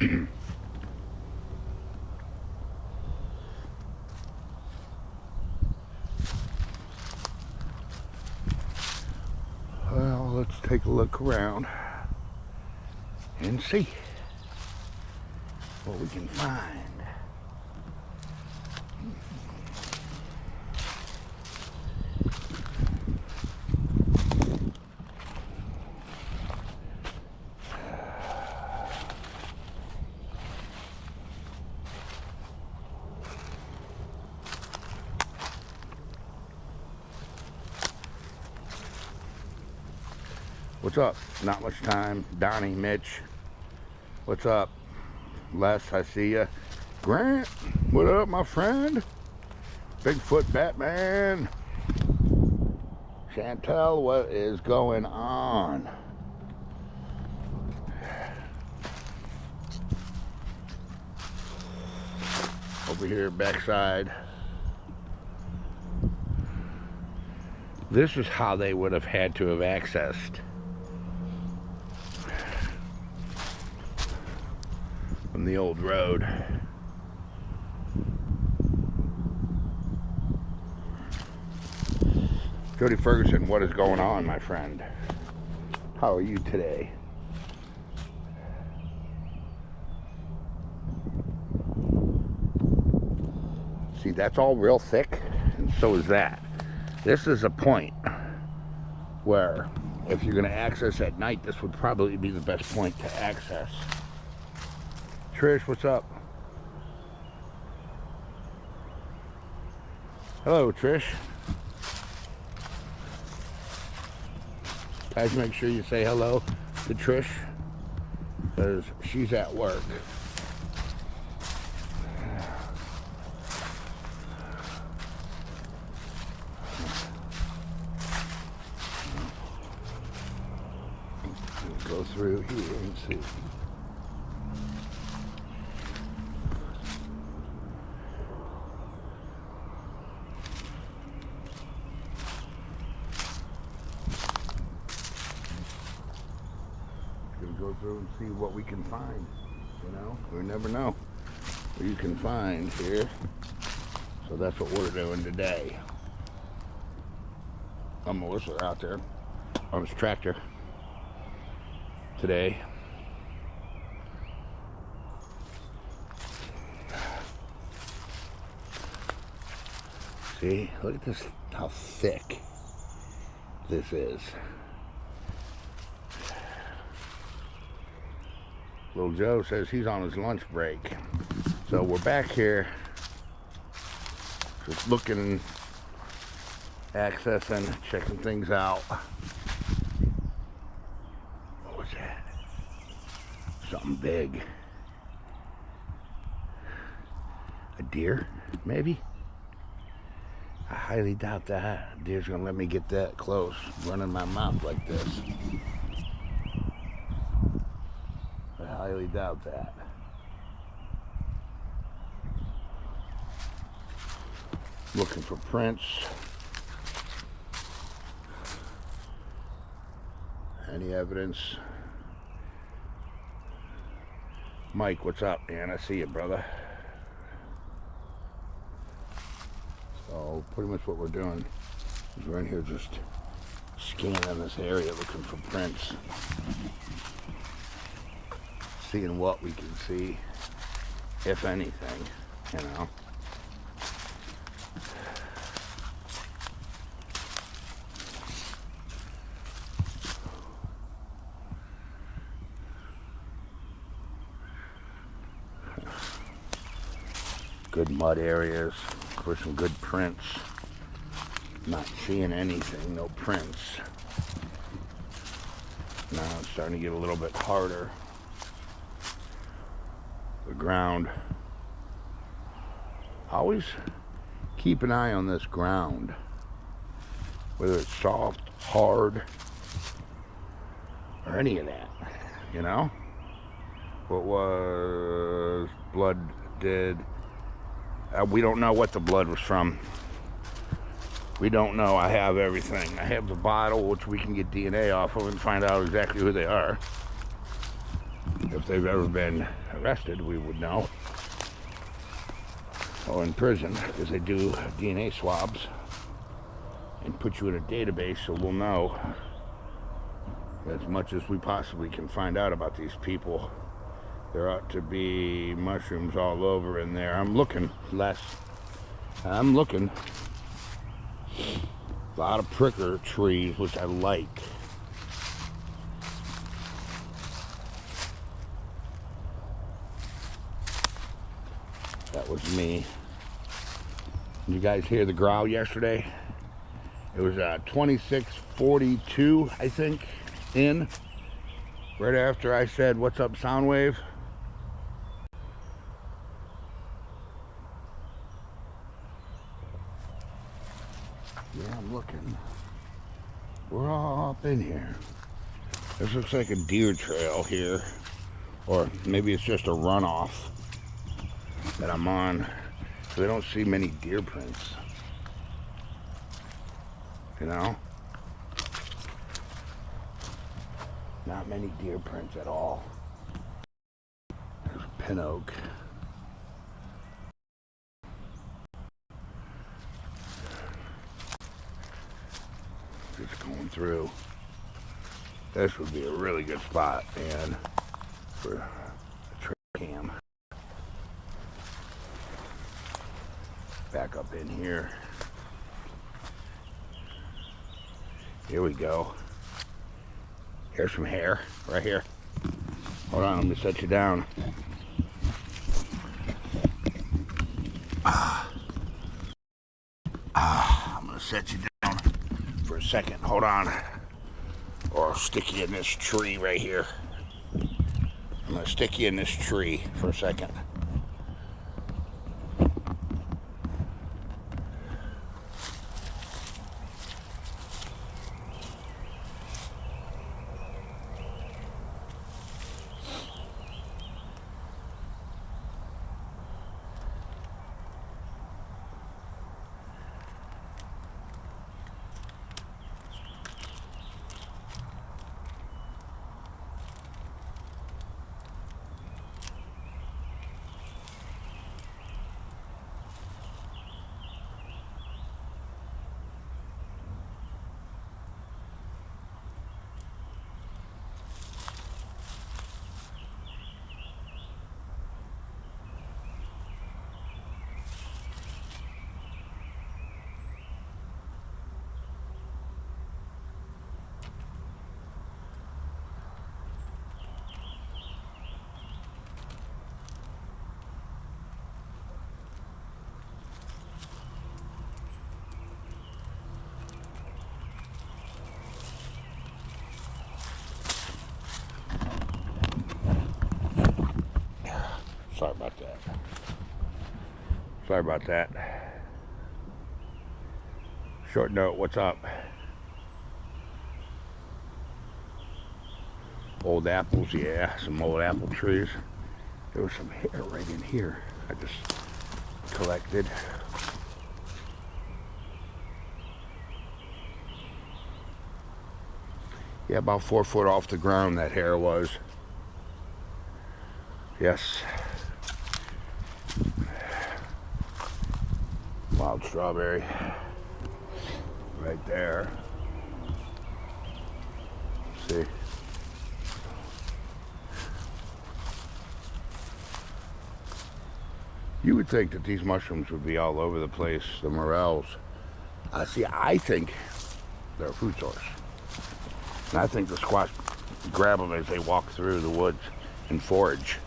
Well, let's take a look around and see what we can find. What's up? Not much time. Donnie, Mitch. What's up? Les, I see ya. Grant, what up, my friend? Bigfoot Batman. Chantel, what is going on? Over here, backside. This is how they would have had to have accessed from the old road. Jody Ferguson, what is going on, my friend? How are you today? See, that's all real thick, and so is that. This is a point where if you're going to access at night, this would probably be the best point to access. Trish, what's up? Hello, Trish. Guys, make sure you say hello to Trish, because she's at work. Go through here and see. Gonna go through and see what we can find. You know, we never know what you can find here. So that's what we're doing today. I'm Melissa out there on this tractor today. See, look at this, how thick this is. Little Joe says he's on his lunch break. So we're back here just looking, accessing, checking things out. What was that? Something big. A deer, maybe? I highly doubt that. A deer's gonna let me get that close, running my mouth like this. I highly doubt that. Looking for prints. Any evidence? Mike, what's up, man? I see you, brother. So pretty much what we're doing is we're in here just scanning this area, looking for prints. Seeing what we can see, if anything, you know. Good mud areas, of course, some good prints. Not seeing anything, no prints. Now it's starting to get a little bit harder. The ground. Always keep an eye on this ground, whether it's soft, hard, or any of that, you know. What was blood did? We don't know what the blood was from. We don't know. I have everything. I have the bottle, which we can get DNA off of and find out exactly who they are. If if they've ever been arrested, we would know. Or in prison, because they do DNA swabs and put you in a database, so we'll know as much as we possibly can find out about these people. There ought to be mushrooms all over in there. I'm looking, Les. I'm looking. A lot of pricker trees, which I like. That was me. You guys hear the growl yesterday? It was 26:42, I think, in. Right after I said, "What's up, Soundwave?" Yeah, I'm looking. We're all up in here. This looks like a deer trail here. Or maybe it's just a runoff that I'm on. So I don't see many deer prints. You know? Not many deer prints at all. There's a pin oak. Just going through. This would be a really good spot, man, for a trail cam. Back up in here. Here we go. Here's some hair right here. Hold on, let me set you down. I'm gonna set you down for a second. Hold on. Or I'll stick you in this tree right here. I'm gonna stick you in this tree for a second. Sorry about that. Sorry about that. Short note, what's up? Old apples, yeah, some old apple trees. There was some hair right in here. I just collected. Yeah, about 4 foot off the ground that hair was. Yes. Wild strawberry. Right there. See. You would think that these mushrooms would be all over the place, the morels. See, I think they're a food source. And I think the squash grab them as they walk through the woods and forage.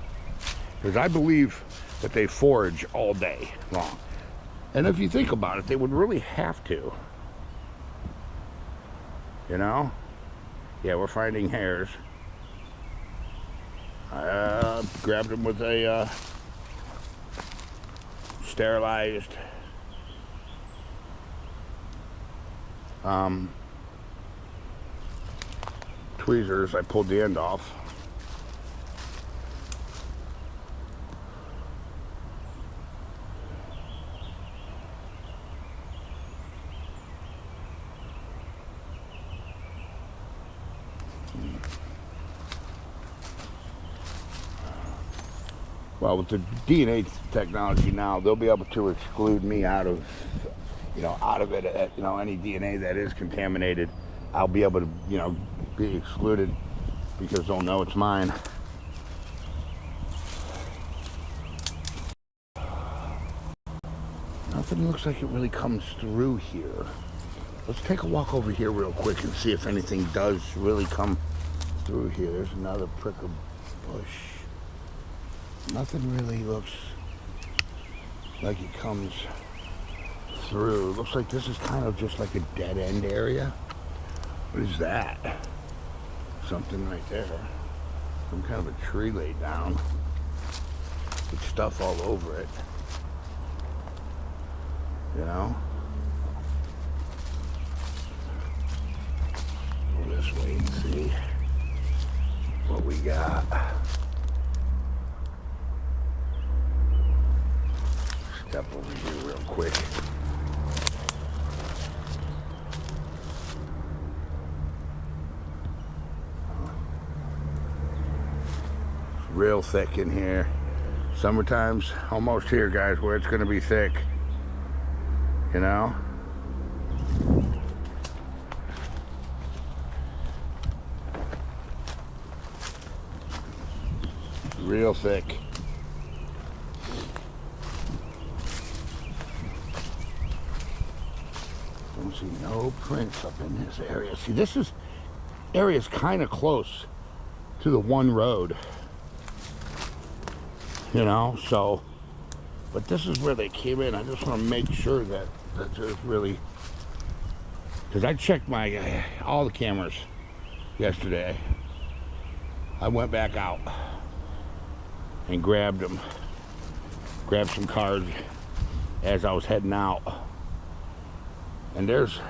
Because I believe that they forage all day long. And if you think about it, they would really have to. You know? Yeah, we're finding hairs. I grabbed them with a sterilized tweezers. I pulled the end off. Well, with the DNA technology now, they'll be able to exclude me out of, out of it. Any DNA that is contaminated, I'll be able to, be excluded because they'll know it's mine. Nothing looks like it really comes through here. Let's take a walk over here real quick and see if anything does really come through here. There's another prick of bush. Nothing really looks like it comes through. Looks like this is kind of just like a dead end area. What is that? Something right there. Some kind of a tree laid down with stuff all over it. You know? Go this way and see what we got. Step over here real quick. It's real thick in here. Summertime's almost here, guys, where it's gonna be thick. You know? Real thick. Don't see no prints up in this area. See, this area's kind of close to the one road. You know, so, but this is where they came in. I just want to make sure that there's really, because I checked all the cameras yesterday. I went back out and grabbed them, grabbed some cards as I was heading out, and there's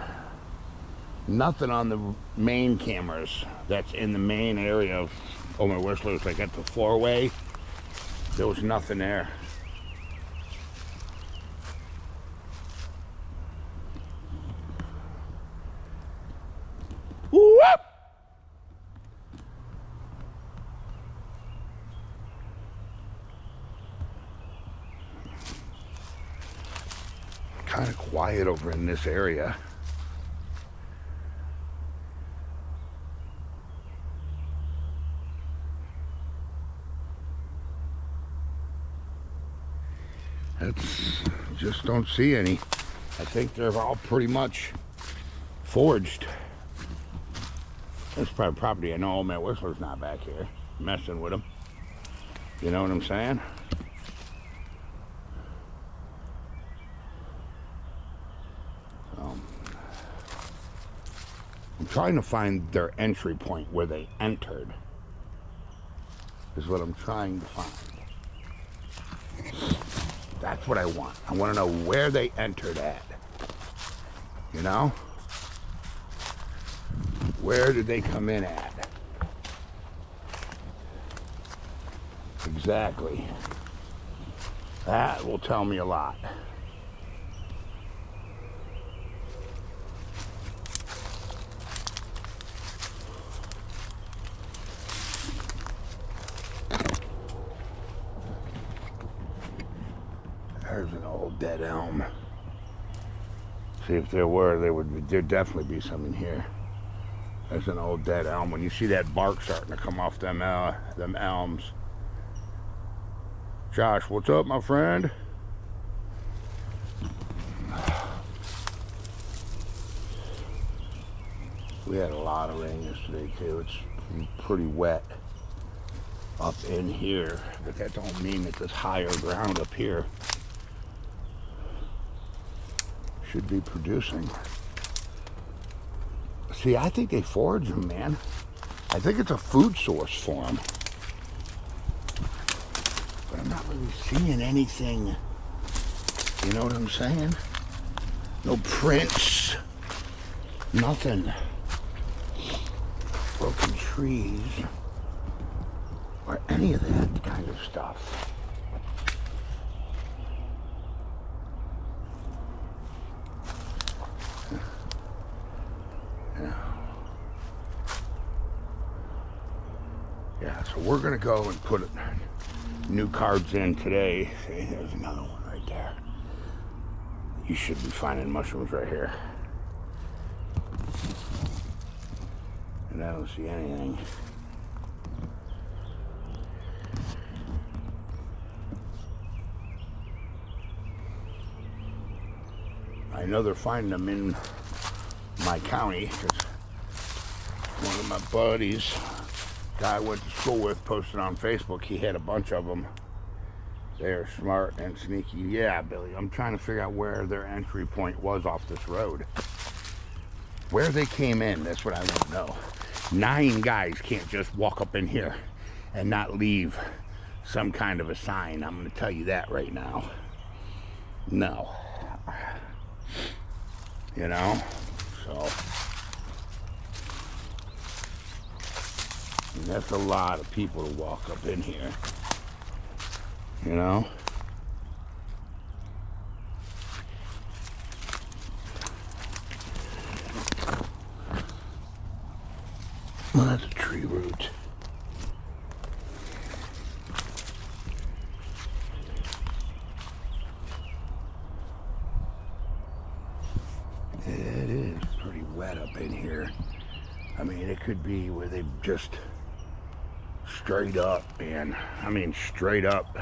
nothing on the main cameras that's in the main area of Omer Whistler's, like at the four-way. There was nothing there. Whoop! Kind of quiet over in this area. Just don't see any. I think they're all pretty much forged. That's private property. I know old man Whistler's not back here messing with them. You know what I'm saying? I'm trying to find their entry point where they entered. Is what I'm trying to find. That's what I want. I want to know where they entered at. You know? Where did they come in at? Exactly. That will tell me a lot. There's an old dead elm. See, if there were, there'd definitely be some in here. There's an old dead elm. When you see that bark starting to come off them elms. Josh, what's up, my friend? We had a lot of rain yesterday too. It's pretty wet up in here, but that don't mean that this higher ground up here should be producing. See, I think they forage them, man. I think it's a food source for them. But I'm not really seeing anything. You know what I'm saying? No prints. Nothing. Broken trees. Or any of that kind of stuff. Yeah, so we're gonna go and put new cards in today. See, there's another one right there. You should be finding mushrooms right here. And I don't see anything. I know they're finding them in my county because one of my buddies, guy I went to school with, posted on Facebook. He had a bunch of them. They're smart and sneaky. Yeah, Billy, I'm trying to figure out where their entry point was off this road. Where they came in, that's what I want to know. 9 guys can't just walk up in here and not leave some kind of a sign. I'm going to tell you that right now. No. You know? So. And that's a lot of people to walk up in here. You know? Well, that's a tree root. It is pretty wet up in here. I mean, it could be where they just straight up, man. I mean, straight up.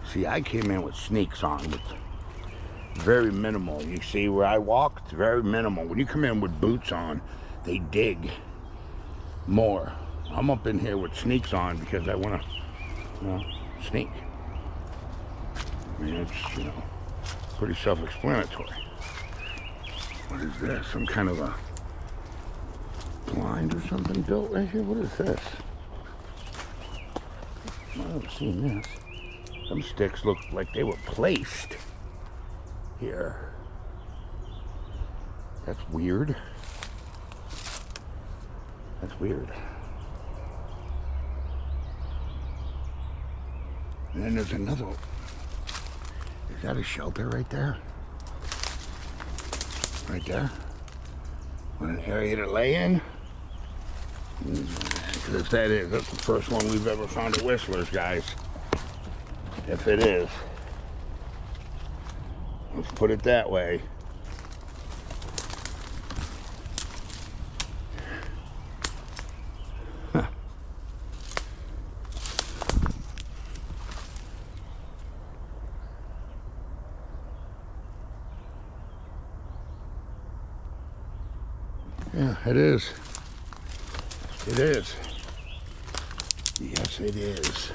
See, I came in with sneaks on, with very minimal. You see where I walked? Very minimal. When you come in with boots on, they dig more. I'm up in here with sneaks on because I want to, you know, sneak. I mean, it's, you know, pretty self-explanatory. What is this? Some kind of a blind or something built right here? What is this? I haven't seen this. Some sticks look like they were placed here. That's weird. That's weird. And then there's another one. Is that a shelter right there? Right there? What an area to lay in? Because if that is, that's the first one we've ever found at Whistler's, guys. If it is. Let's put it that way. Huh. Yeah, it is. It is. Yes, it is.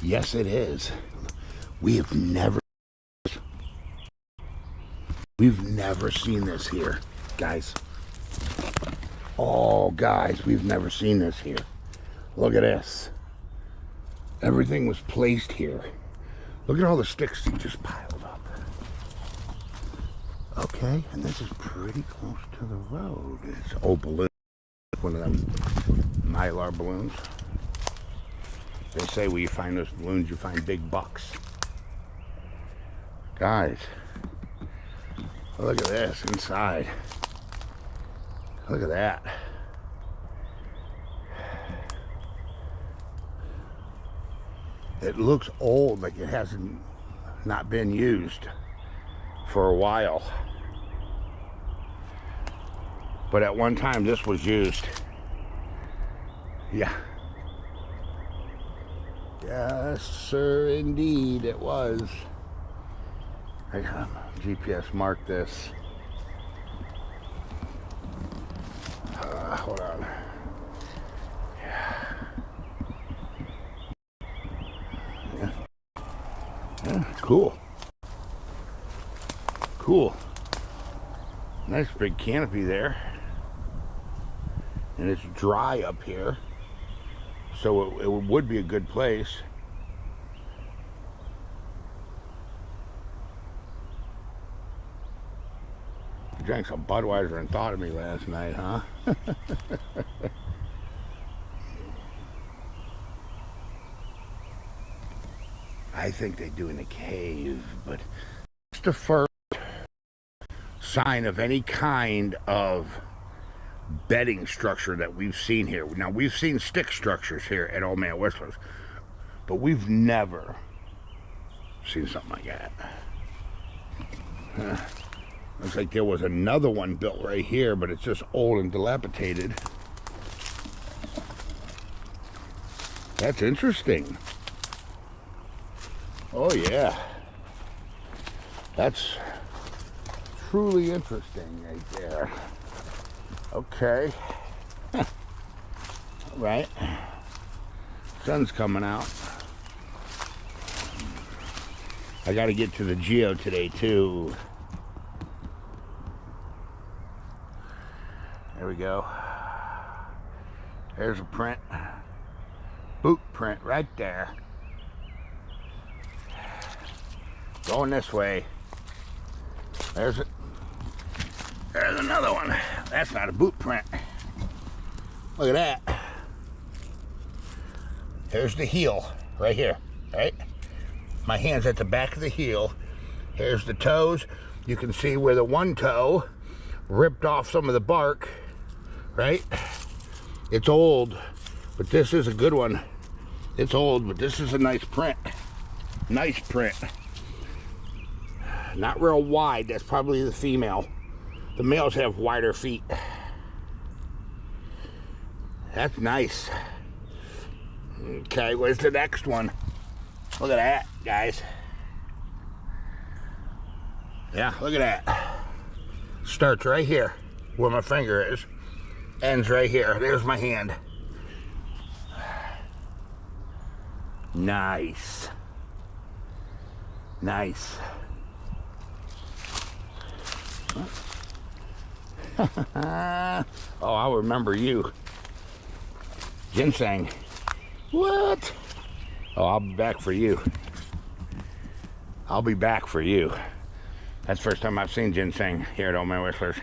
Yes, it is. We've never seen this here, guys. Oh, guys, we've never seen this here. Look at this. Everything was placed here. Look at all the sticks that just piled up. Okay, and this is pretty close to the road. It's old balloon. One of them Mylar balloons. They say when you find those balloons, you find big bucks. Guys, look at this inside. Look at that. It looks old, like it hasn't not been used for a while. But at one time, this was used. Yeah. Yes, sir, indeed, it was. I got GPS marked this. Hold on. Yeah, cool. Cool. Nice big canopy there. And it's dry up here. So it would be a good place. Drank some Budweiser and thought of me last night, huh? I think they do in the cave, but it's the first sign of any kind of bedding structure that we've seen here. Now, we've seen stick structures here at Old Man Whistler's, but we've never seen something like that. Looks like there was another one built right here, but it's just old and dilapidated. That's interesting. Oh yeah, that's truly interesting right there. Okay. Right. Sun's coming out. I got to get to the Geo today too. There we go. There's a print. Boot print right there. Going this way. There's it. There's another one. That's not a boot print. Look at that. Here's the heel right here, right? My hand's at the back of the heel. Here's the toes. You can see where the one toe ripped off some of the bark, right? It's old, but this is a good one. It's old, but this is a nice print. Nice print. Not real wide. That's probably the female. The males have wider feet. That's nice. Okay, where's the next one? Look at that, guys. Yeah, look at that. Starts right here where my finger is. Ends right here. There's my hand. Nice. Nice. Oh, I'll remember you. Ginseng. What? Oh, I'll be back for you. I'll be back for you. That's the first time I've seen ginseng here at Old Man Whistler's.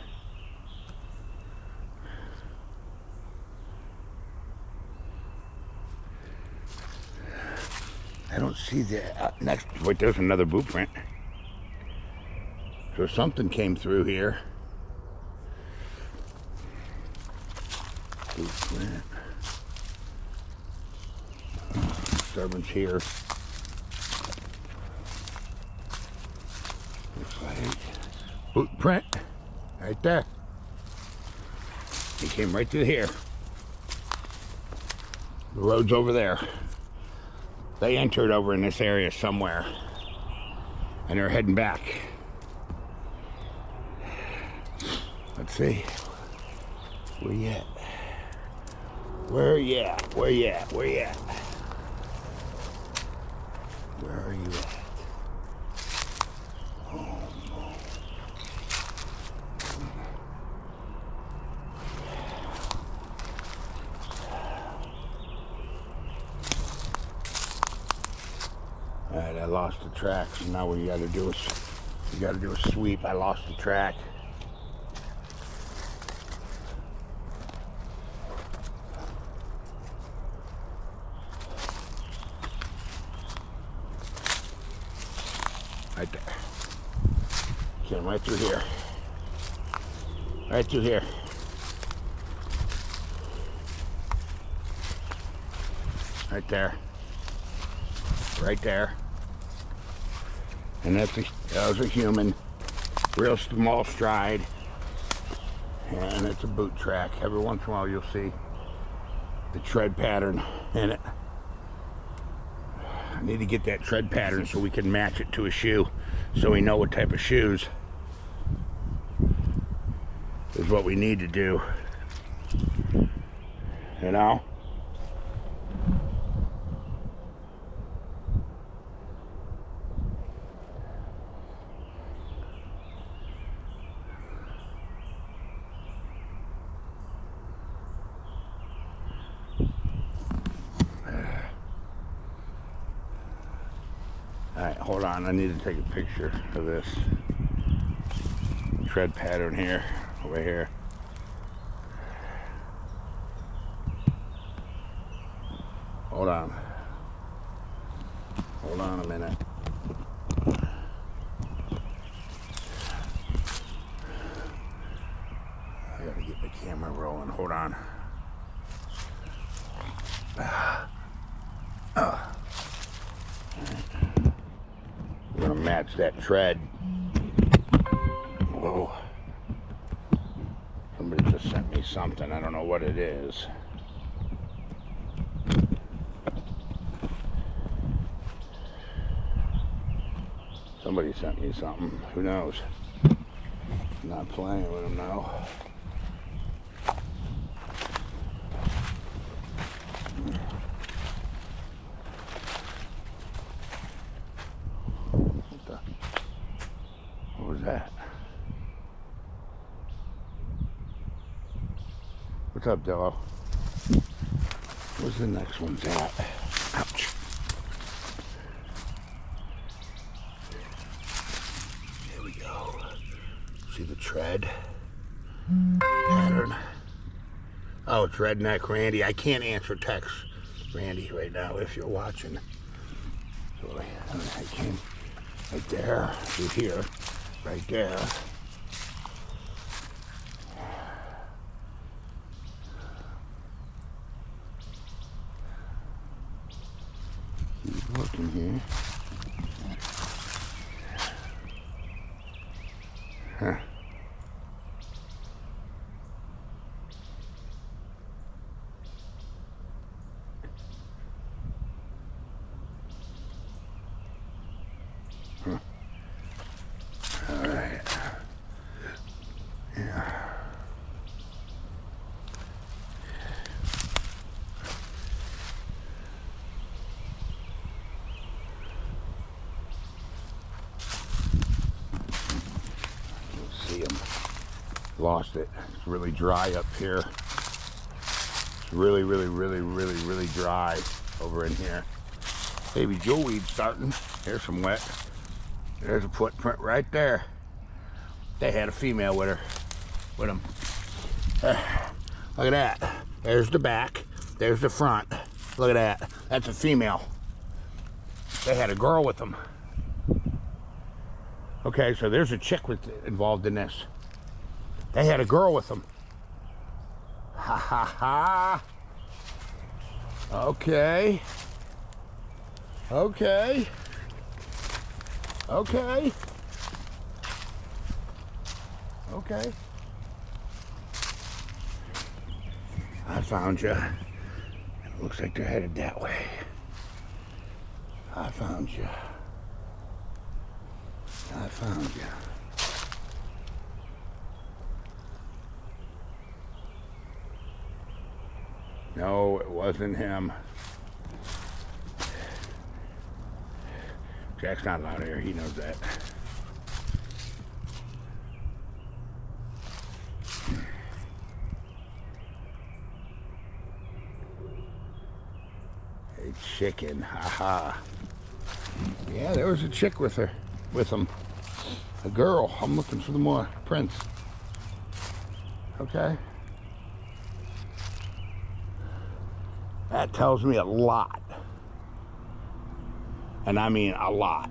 I don't see the next. Wait, there's another boot print. So something came through here. Boot print. Disturbance here. Looks like boot print right there. He came right through here. The road's over there. They entered over in this area somewhere, and they're heading back. Let's see. Where you at? Where you at? Where you at? Where you at? Where are you at? Oh, no. All right, I lost the track, so now what you got to do is a sweep. I lost the track. Right there. Came right through here. Right through here. Right there. Right there. And that was a human. Real small stride. And it's a boot track. Every once in a while you'll see the tread pattern in it. I need to get that tread pattern so we can match it to a shoe, so we know what type of shoes is what we need to do, you know? Alright, hold on. I need to take a picture of this tread pattern here, over here. Hold on. Hold on a minute. I gotta get the camera rolling. Hold on. We're gonna match that tread. Whoa. Somebody just sent me something. I don't know what it is. Somebody sent me something. Who knows? I'm not playing with them now. What was that? What's up, Dello? Where's the next one's at? Ouch. There we go. See the tread pattern? Oh, it's Redneck Randy. I can't answer text Randy right now if you're watching. So I came right there, through here, right there. Keep looking here. Huh. All right. Yeah. See him. Lost it. It's really dry up here. It's really, really, really, really, really dry over in here. Baby jewelweed starting. There's some wet. There's a footprint right there. They had a female with them. Look at that. There's the back. There's the front. Look at that. That's a female. They had a girl with them. Okay, so there's a chick involved in this. They had a girl with them. Ha ha ha. Okay. Okay. Okay. Okay. I found you. It looks like they're headed that way. I found you. I found you. No, it wasn't him. Jack's not allowed here. He knows that. A chicken, haha. Yeah, there was a chick with him. A girl. I'm looking for the more prints. Okay. That tells me a lot. And I mean a lot.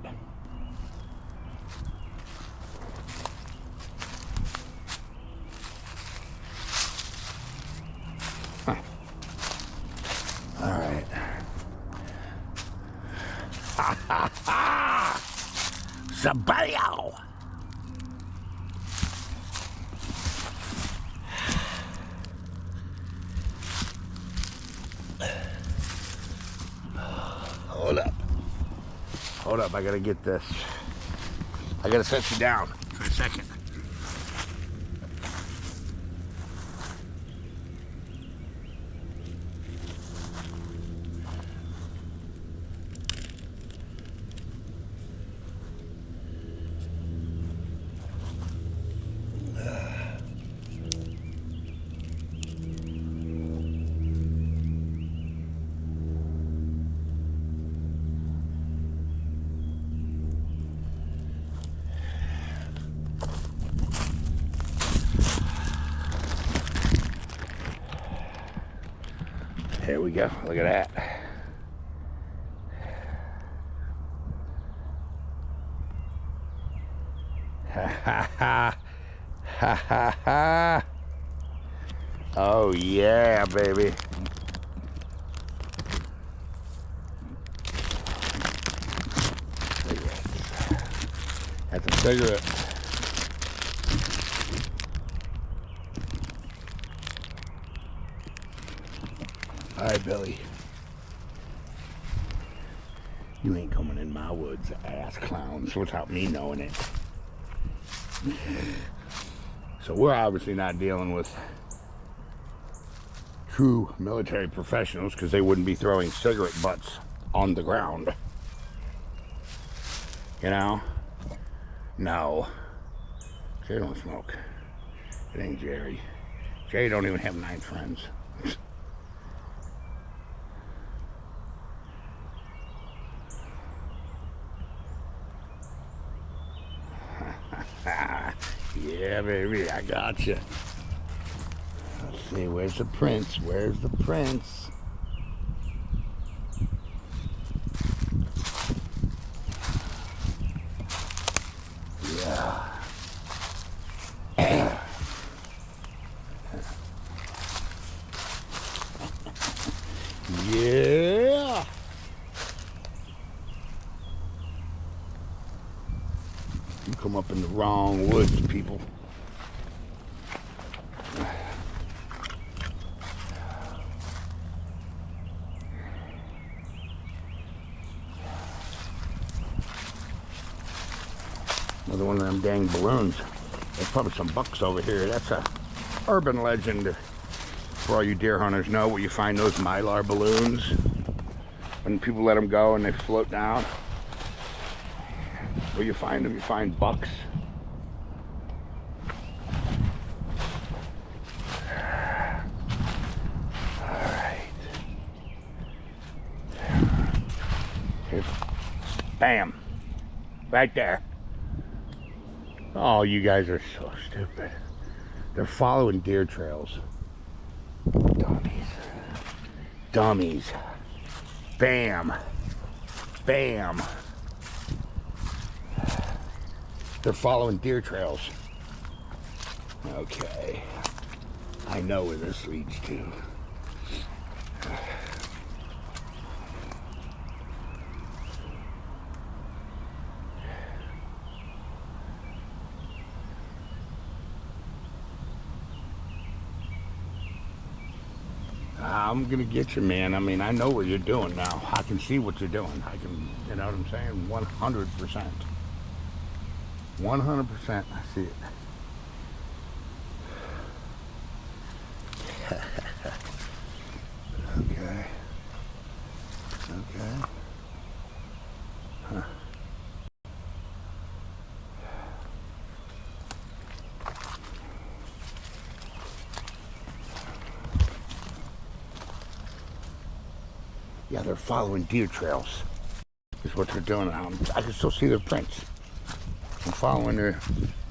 Huh. All right. Ha ha ha! Sabalio! Hold up. Hold up, I gotta get this. I gotta set you down for a second. Here we go. Look at that. Ha ha ha. Ha ha ha. Oh yeah, baby. That's a cigarette. All right, Billy. You ain't coming in my woods, ass clowns, without me knowing it. So we're obviously not dealing with true military professionals because they wouldn't be throwing cigarette butts on the ground. You know? No. Jerry don't smoke. It ain't Jerry. Jerry don't even have 9 friends. Yeah, baby, I got you. Let's see, where's the prince? Where's the prince? Yeah. Yeah. You come up in the wrong woods, people. Another one of them dang balloons. There's probably some bucks over here. That's a urban legend. For all you deer hunters know where you find those Mylar balloons. When people let them go and they float down. Where you find them, you find bucks. Alright. Bam. Right there. Oh, you guys are so stupid. They're following deer trails. Dummies. Dummies. Bam. Bam. They're following deer trails. Okay. I know where this leads to. I'm gonna get you, man. I mean, I know what you're doing now. I can see what you're doing. I can, you know what I'm saying? 100%. 100%. I see it. Okay. Okay. Huh. Yeah, they're following deer trails. Is what they're doing. I can still see their prints. I'm following their.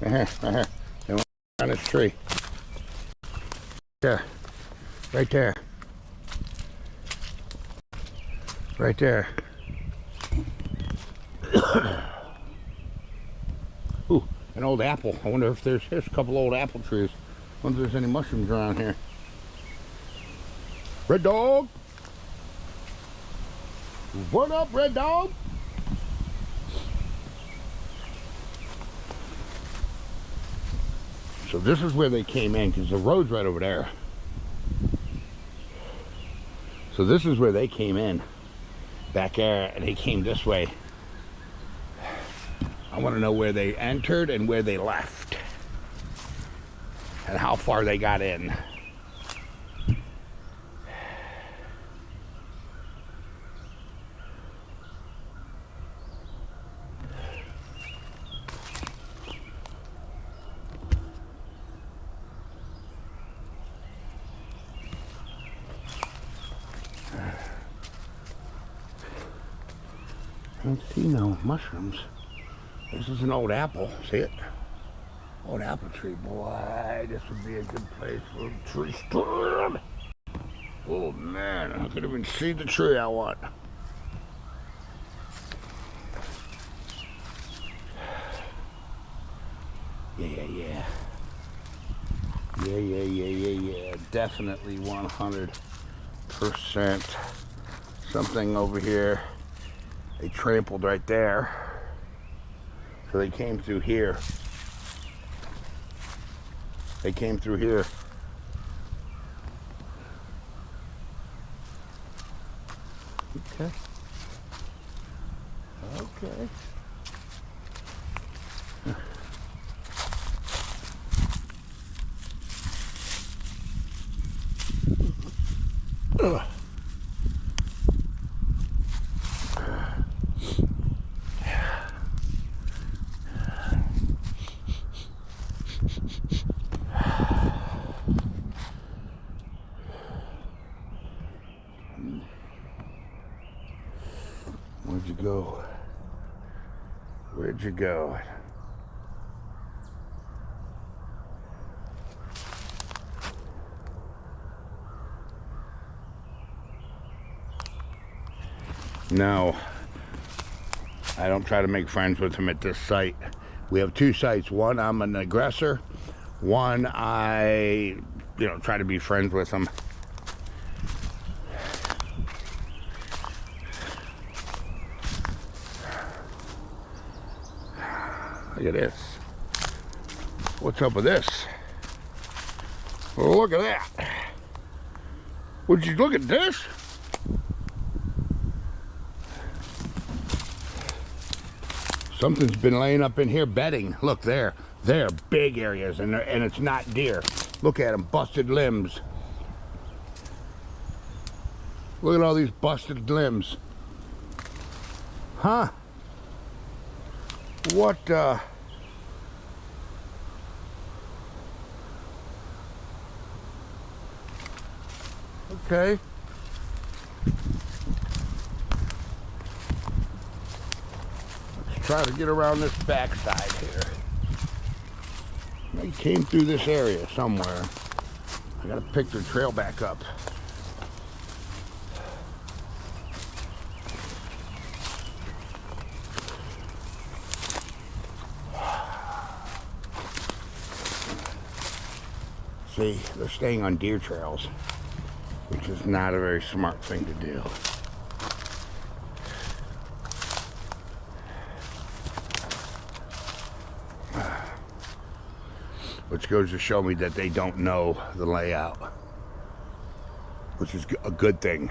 They went on this tree. There, right there, right there. Ooh, an old apple. I wonder if there's a couple old apple trees. I wonder if there's any mushrooms around here. Red dog. What up, Red Dog? So this is where they came in, because the road's right over there. So this is where they came in. Back there, and they came this way. I want to know where they entered and where they left. And how far they got in. I don't see no mushrooms. This is an old apple. See it? Old apple tree. Boy, this would be a good place for a tree stand. Oh man, I could even see the tree I want. Yeah. Definitely 100% something over here. They trampled right there. So they came through here. They came through here. Okay. Okay. Ugh. Where'd you go? Where'd you go? No, I don't try to make friends with him at this site. We have two sites. One, I'm an aggressor. One, I, try to be friends with him. Look at this. What's up with this? Well, look at that. Would you look at this? Something's been laying up in here bedding. Look there. They're big areas, and it's not deer. Look at them, busted limbs. Look at all these busted limbs. Huh? What, okay. Let's try to get around this backside here. They came through this area somewhere. I gotta pick their trail back up. See, they're staying on deer trails, which is not a very smart thing to do. Which goes to show me that they don't know the layout, which is a good thing.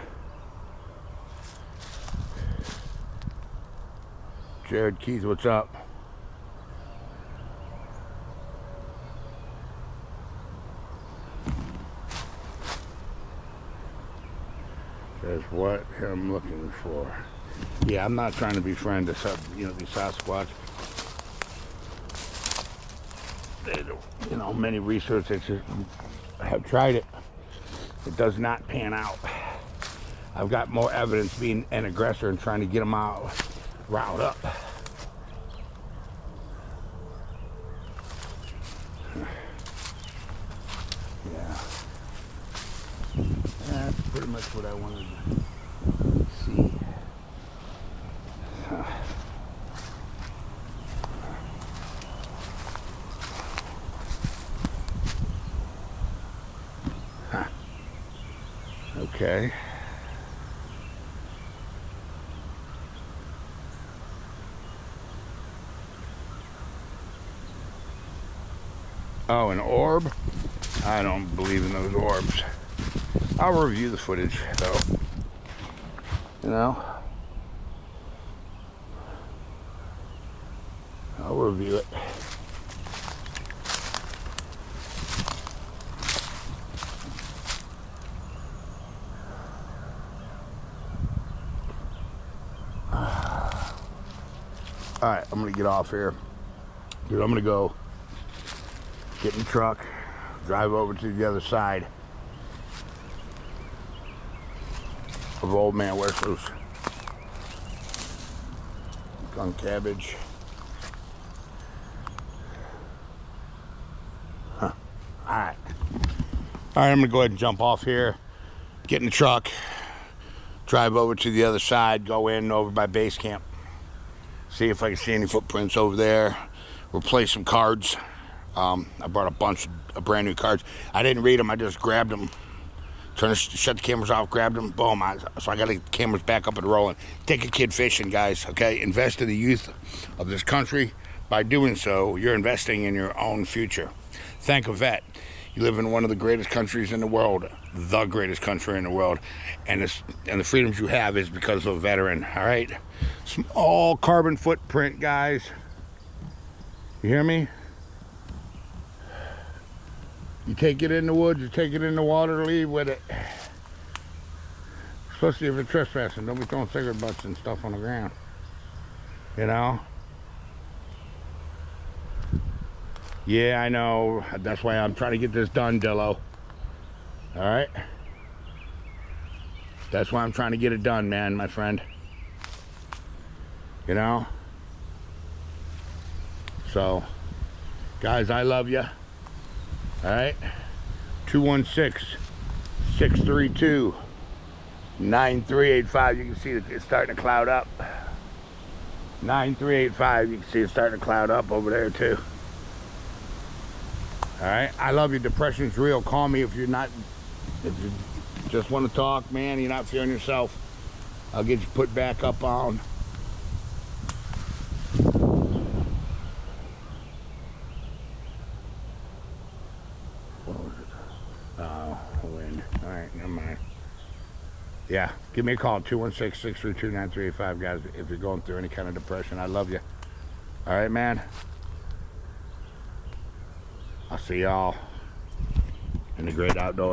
Jared Keith, what's up? Says what I'm looking for. Yeah, I'm not trying to befriend these Sasquatch. Many researchers have tried it. It does not pan out. I've got more evidence being an aggressor and trying to get them out, riled up. Yeah. That's pretty much what I wanted to see. Okay. Oh, an orb? I don't believe in those orbs. I'll review the footage, though. I'll review it. All right, I'm gonna get off here. Dude, I'm gonna go get in the truck, drive over to the other side of Old Man Wesley's. On cabbage. Huh. Alright, I'm gonna go ahead and jump off here, get in the truck, drive over to the other side, go in over by base camp, see if I can see any footprints over there, replace some cards, I brought a bunch of brand new cards. I didn't read them. I just grabbed them. Shut the cameras off, grabbed them, boom. So I got the cameras back up and rolling. Take a kid fishing, guys, okay? Invest in the youth of this country. By doing so, you're investing in your own future. Thank a vet. You live in one of the greatest countries in the world, the greatest country in the world, and the freedoms you have is because of a veteran, all right? Small carbon footprint, guys. You hear me? You take it in the woods, you take it in the water, leave with it. Especially if you're trespassing. Don't be throwing cigarette butts and stuff on the ground. You know? Yeah, I know. That's why I'm trying to get this done, Dillo. Alright? That's why I'm trying to get it done, man, my friend. You know? So, guys, I love you. All right, 216-632-9385. You can see it's starting to cloud up. 9385. You can see it's starting to cloud up over there too. All right, I love you. Depression's real. Call me if you just want to talk, man. You're not feeling yourself. I'll get you put back up on. Wind. All right, never mind. Yeah, give me a call, 216-632-9385, guys, if you're going through any kind of depression. I love you. All right, man. I'll see y'all in the great outdoors.